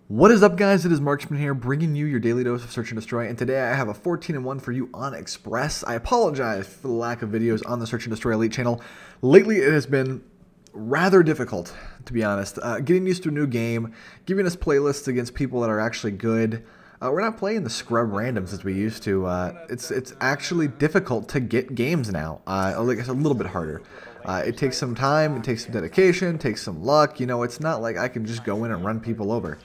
What is up, guys? It is Marksman here, bringing you your daily dose of Search and Destroy, and today I have a 14-1 for you on Express. I apologize for the lack of videos on the Search and Destroy Elite channel. Lately, it has been rather difficult, to be honest. Getting used to a new game, giving us playlists against people that are actually good. We're not playing the scrub randoms as we used to. It's actually difficult to get games now. Like it's a little bit harder. It takes some time, it takes some dedication, it takes some luck. You know, it's not like I can just go in and run people over.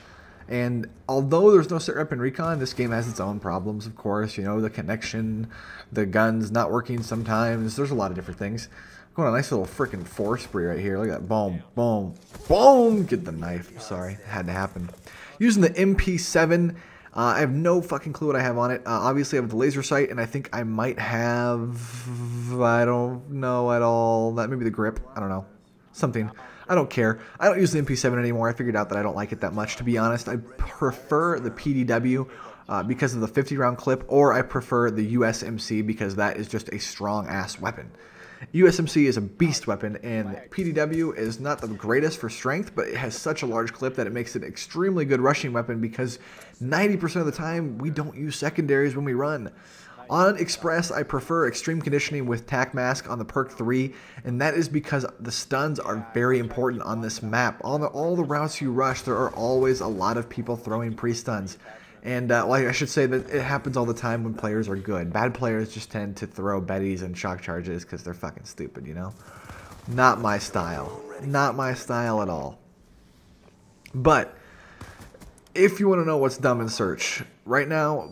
And although there's no set rep in Recon, this game has its own problems, of course. You know, the connection, the guns not working sometimes. There's a lot of different things. Going on a nice little freaking force spree right here. Look at that. Boom, boom, boom. Get the knife. Sorry, it had to happen. Using the MP7. I have no fucking clue what I have on it. Obviously, I have the laser sight, and I think I might have... I don't know at all. That maybe the grip. I don't know. Something. I don't care. I don't use the MP7 anymore. I figured out that I don't like it that much. To be honest, I prefer the PDW because of the 50-round clip, or I prefer the USMC because that is just a strong-ass weapon. USMC is a beast weapon, and PDW is not the greatest for strength, but it has such a large clip that it makes it an extremely good rushing weapon because 90% of the time, we don't use secondaries when we run. On Express, I prefer extreme conditioning with tac mask on the perk 3, and that is because the stuns are very important on this map. On all the routes you rush, there are always a lot of people throwing pre-stuns. And well, I should say that it happens all the time when players are good. Bad players just tend to throw Bettys and shock charges because they're fucking stupid, you know? Not my style. Not my style at all. But if you want to know what's dumb in Search, right now,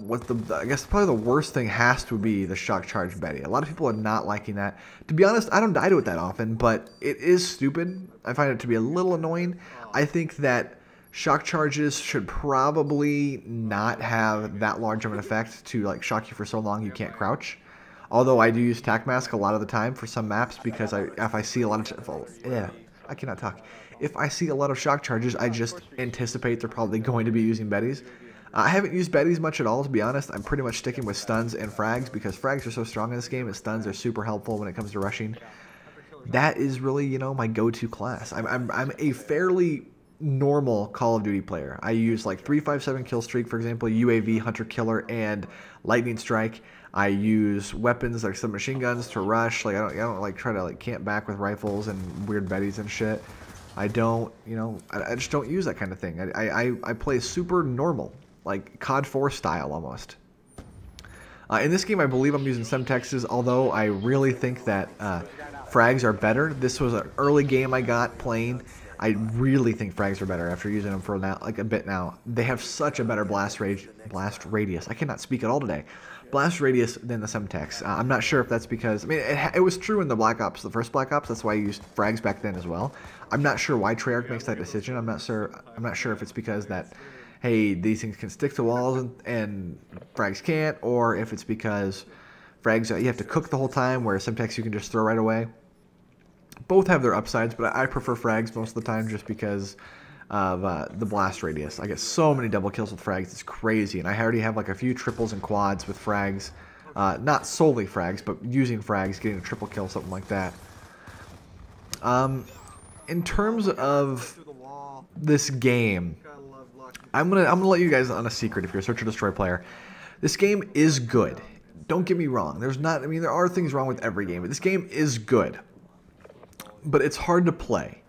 I guess probably the worst thing has to be the shock charge Betty. A lot of people are not liking that. To be honest, I don't die to it that often, but it is stupid. I find it to be a little annoying. I think that shock charges should probably not have that large of an effect to like shock you for so long you can't crouch. Although I do use tac mask a lot of the time for some maps because if I see a lot of I cannot talk. If I see a lot of shock charges, I just anticipate they're probably going to be using Bettys. I haven't used Bettys much at all, to be honest. I'm pretty much sticking with stuns and frags because frags are so strong in this game and stuns are super helpful when it comes to rushing. That is really, you know, my go-to class. I'm a fairly normal Call of Duty player. I use like 357 kill streak, for example, UAV, hunter killer, and lightning strike. I use weapons like submachine guns to rush. Like I don't like try to like camp back with rifles and weird Bettys and shit. I don't, you know, I just don't use that kind of thing. I play super normal, like COD 4 style almost. In this game, I believe I'm using Semtexes, although I really think that frags are better. This was an early game I got playing. I really think frags are better after using them for now, like a bit now. They have such a better blast radius. I cannot speak at all today. Blast radius than the Semtex. I'm not sure if that's because, I mean, it was true in the Black Ops, the first Black Ops. That's why I used frags back then as well. I'm not sure why Treyarch makes that decision. I'm not sure if it's because that, hey, these things can stick to walls and frags can't, or if it's because frags you have to cook the whole time, where Semtex you can just throw right away. Both have their upsides, but I prefer frags most of the time just because of the blast radius. I get so many double kills with frags, it's crazy, and I already have like a few triples and quads with frags. Not solely frags, but using frags, getting a triple kill, something like that. In terms of this game, I'm gonna let you guys on a secret if you're a Search and Destroy player. This game is good. Don't get me wrong. There are things wrong with every game, but this game is good. But it's hard to play.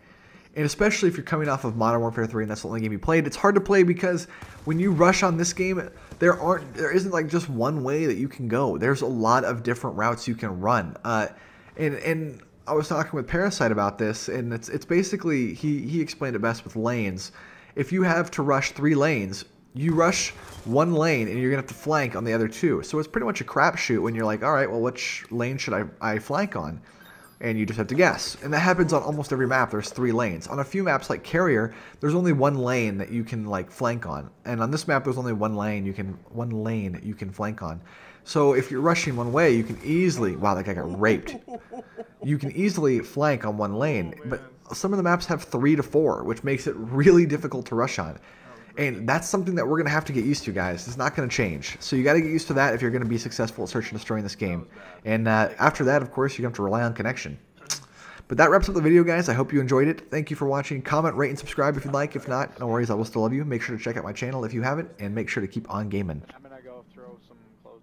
And especially if you're coming off of Modern Warfare 3 and that's the only game you played, it's hard to play because when you rush on this game, there isn't like just one way that you can go. There's a lot of different routes you can run. And I was talking with Parasite about this, and it's basically, he explained it best with lanes. If you have to rush 3 lanes, you rush one lane and you're going to have to flank on the other 2. So it's pretty much a crapshoot when you're like, all right, well, which lane should I flank on? And you just have to guess. And that happens on almost every map. There's 3 lanes. On a few maps like Carrier, there's only 1 lane that you can like flank on. And on this map, there's only one lane you can flank on. So if you're rushing one way, you can easily, wow, that guy got raped. You can easily flank on one lane. But some of the maps have 3 to 4, which makes it really difficult to rush on. And that's something that we're going to have to get used to, guys. It's not going to change. So you got to get used to that if you're going to be successful at Search and Destroying this game. And after that, of course, you have to rely on connection. But that wraps up the video, guys. I hope you enjoyed it. Thank you for watching. Comment, rate, and subscribe if you'd like. If not, no worries. I will still love you. Make sure to check out my channel if you haven't, and make sure to keep on gaming. I'm gonna go throw some clothes.